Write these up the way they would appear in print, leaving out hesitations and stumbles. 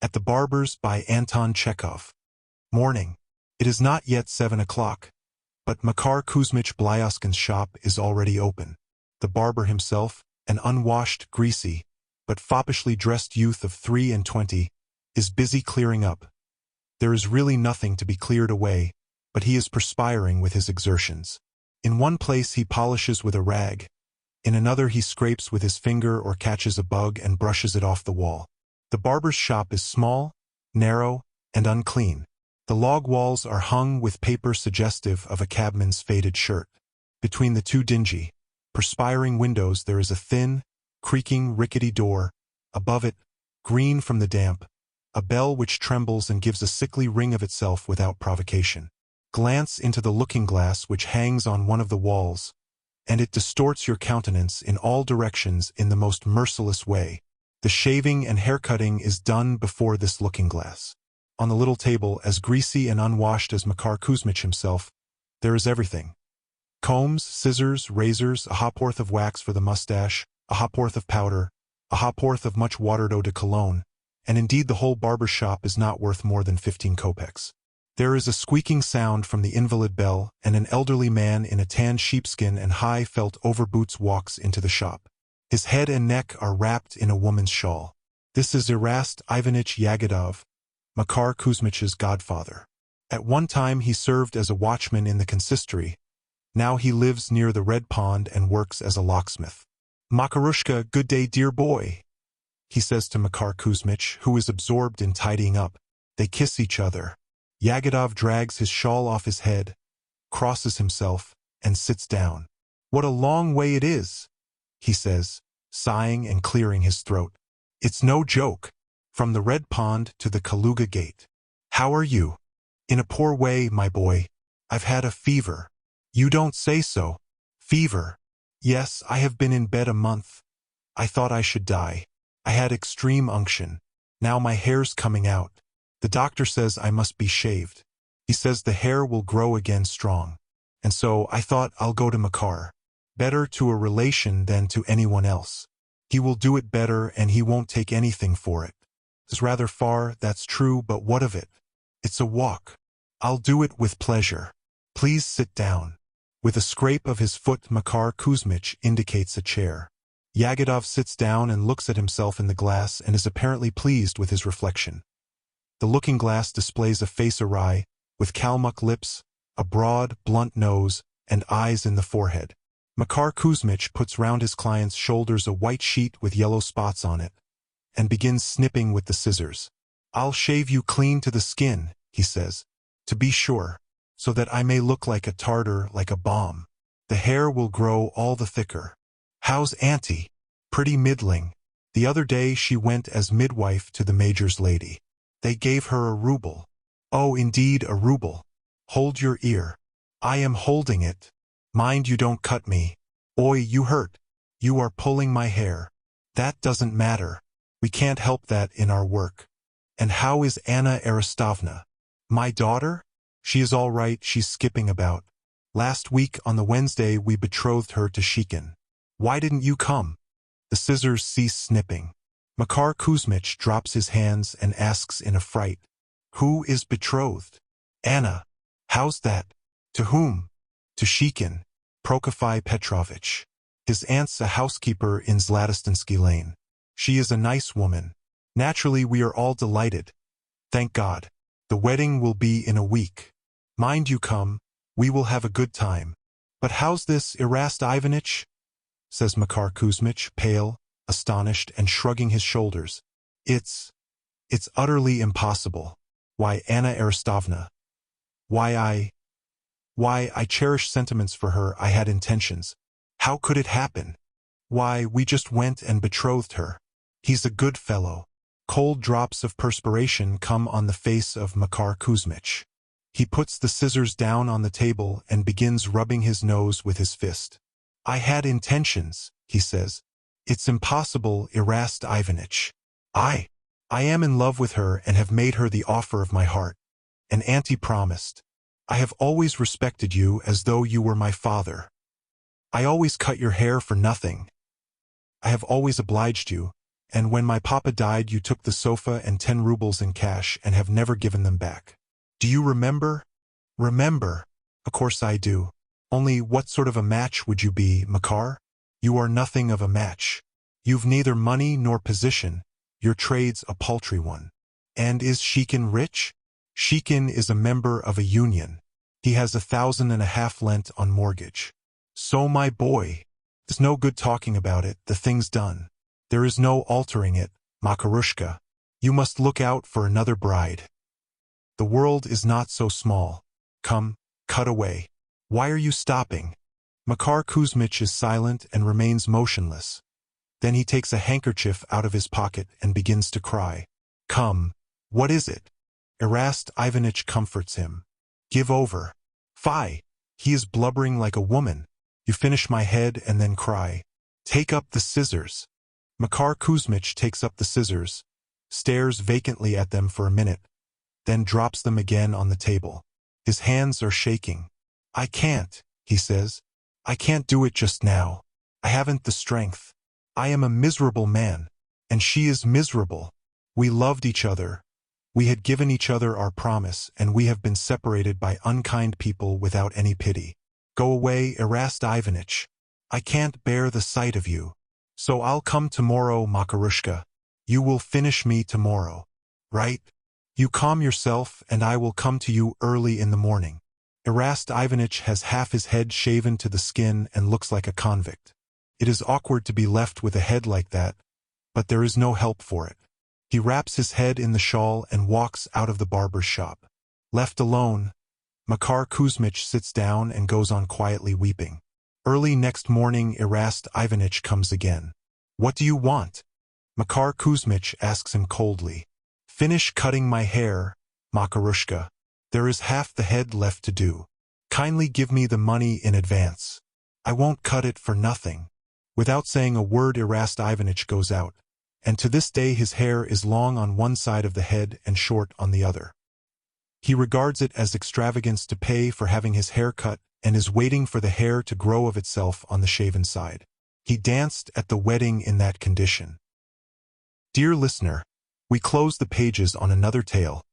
At the Barbers by Anton Chekhov. Morning. It is not yet 7 o'clock, but Makar Kuzmich Blyoskin's shop is already open. The barber himself, an unwashed, greasy, but foppishly dressed youth of 23, is busy clearing up. There is really nothing to be cleared away, but he is perspiring with his exertions. In one place he polishes with a rag, in another he scrapes with his finger or catches a bug and brushes it off the wall. The barber's shop is small, narrow, and unclean. The log walls are hung with paper suggestive of a cabman's faded shirt. Between the two dingy, perspiring windows there is a thin, creaking, rickety door. Above it, green from the damp, a bell which trembles and gives a sickly ring of itself without provocation. Glance into the looking-glass which hangs on one of the walls, and it distorts your countenance in all directions in the most merciless way. The shaving and haircutting is done before this looking-glass. On the little table, as greasy and unwashed as Makar Kuzmich himself, there is everything. Combs, scissors, razors, a ha'porth of wax for the mustache, a ha'porth of powder, a ha'porth of much watered eau de cologne, and indeed the whole barber's shop is not worth more than 15 kopecks. There is a squeaking sound from the invalid bell, and an elderly man in a tan sheepskin and high felt overboots walks into the shop. His head and neck are wrapped in a woman's shawl. This is Erast Ivanich Yagodov, Makar Kuzmich's godfather. At one time he served as a watchman in the consistory. Now he lives near the Red Pond and works as a locksmith. "Makarushka, good day, dear boy," he says to Makar Kuzmich, who is absorbed in tidying up. They kiss each other. Yagodov drags his shawl off his head, crosses himself, and sits down. "What a long way it is," he says, sighing and clearing his throat. "It's no joke. From the Red Pond to the Kaluga Gate. How are you?" "In a poor way, my boy. I've had a fever." "You don't say so. Fever?" "Yes, I have been in bed a month. I thought I should die. I had extreme unction. Now my hair's coming out. The doctor says I must be shaved. He says the hair will grow again strong. And so I thought I'll go to Makar. Better to a relation than to anyone else. He will do it better and he won't take anything for it. It's rather far, that's true, but what of it? It's a walk. I'll do it with pleasure. Please sit down." With a scrape of his foot, Makar Kuzmich indicates a chair. Yagodov sits down and looks at himself in the glass and is apparently pleased with his reflection. The looking-glass displays a face awry, with Kalmuck lips, a broad, blunt nose, and eyes in the forehead. Makar Kuzmich puts round his client's shoulders a white sheet with yellow spots on it, and begins snipping with the scissors. "I'll shave you clean to the skin," he says, "to be sure, so that I may look like a Tartar, like a bomb. The hair will grow all the thicker. How's Auntie?" "Pretty middling. The other day she went as midwife to the major's lady. They gave her a ruble." "Oh, indeed, a ruble. Hold your ear." "I am holding it. Mind you don't cut me." "Oi, you hurt. You are pulling my hair." "That doesn't matter. We can't help that in our work." "And how is Anna Arostovna?" "My daughter? She is all right, she's skipping about. Last week on the Wednesday we betrothed her to Shikin. Why didn't you come?" The scissors cease snipping. Makar Kuzmich drops his hands and asks in a fright, "Who is betrothed?" "Anna." "How's that?" "To whom?" "To Shikin, Prokofy Petrovich. His aunt's a housekeeper in Zlatostinsky Lane. She is a nice woman. Naturally we are all delighted. Thank God. The wedding will be in a week. Mind you come, we will have a good time." "But how's this, Erast Ivanich?" says Makar Kuzmich, pale, astonished, and shrugging his shoulders. It's utterly impossible." "Why, Anna Arostovna?" Why, I cherish sentiments for her, I had intentions." "How could it happen?" "Why, we just went and betrothed her. He's a good fellow." Cold drops of perspiration come on the face of Makar Kuzmich. He puts the scissors down on the table and begins rubbing his nose with his fist. "I had intentions," he says. "It's impossible, Erast Ivanich. I am in love with her and have made her the offer of my heart. And Auntie promised. I have always respected you as though you were my father. I always cut your hair for nothing. I have always obliged you, And when my papa died, you took the sofa and 10 rubles in cash and have never given them back. Do you remember? Remember? Of course I do. Only what sort of a match would you be, Makar? You are nothing of a match. You've neither money nor position. Your trade's a paltry one. And is Shikin rich? Shikin is a member of a union. He has 1,500 lent on mortgage. So my boy, it's no good talking about it, the thing's done. There is no altering it, Makarushka. You must look out for another bride. The world is not so small. Come, cut away. Why are you stopping? Makar Kuzmich is silent and remains motionless. Then he takes a handkerchief out of his pocket and begins to cry. Come, what is it? Erast Ivanich comforts him. Give over. Fie! He is blubbering like a woman. You finish my head and then cry. Take up the scissors. Makar Kuzmich takes up the scissors, stares vacantly at them for a minute, then drops them again on the table. His hands are shaking. I can't, he says. I can't do it just now. I haven't the strength. I am a miserable man, and she is miserable. We loved each other. We had given each other our promise, and we have been separated by unkind people without any pity. Go away, Erast Ivanich. I can't bear the sight of you. So I'll come tomorrow, Makarushka. You will finish me tomorrow. Right? You calm yourself, and I will come to you early in the morning. Erast Ivanich has half his head shaven to the skin and looks like a convict. It is awkward to be left with a head like that, but there is no help for it. He wraps his head in the shawl and walks out of the barber's shop. Left alone, Makar Kuzmich sits down and goes on quietly weeping. Early next morning, Erast Ivanich comes again. What do you want? Makar Kuzmich asks him coldly. Finish cutting my hair, Makarushka. There is half the head left to do. Kindly give me the money in advance. I won't cut it for nothing. Without saying a word, Erast Ivanich goes out, and to this day his hair is long on one side of the head and short on the other. He regards it as extravagance to pay for having his hair cut and is waiting for the hair to grow of itself on the shaven side. He danced at the wedding in that condition. Dear listener, we close the pages on another tale,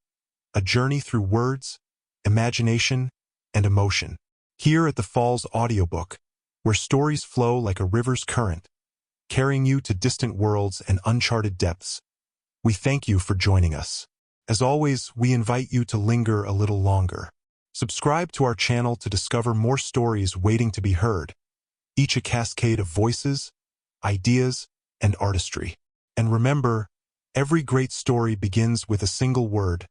a journey through words, imagination, and emotion. Here at the Falls Audiobook, where stories flow like a river's current, carrying you to distant worlds and uncharted depths, we thank you for joining us. As always, we invite you to linger a little longer. Subscribe to our channel to discover more stories waiting to be heard, each a cascade of voices, ideas, and artistry. And remember, every great story begins with a single word.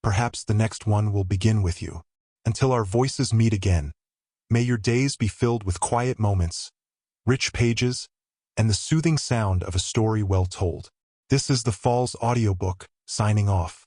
Perhaps the next one will begin with you. Until our voices meet again, may your days be filled with quiet moments, rich pages, and the soothing sound of a story well told. This is the Falls Audiobook, signing off.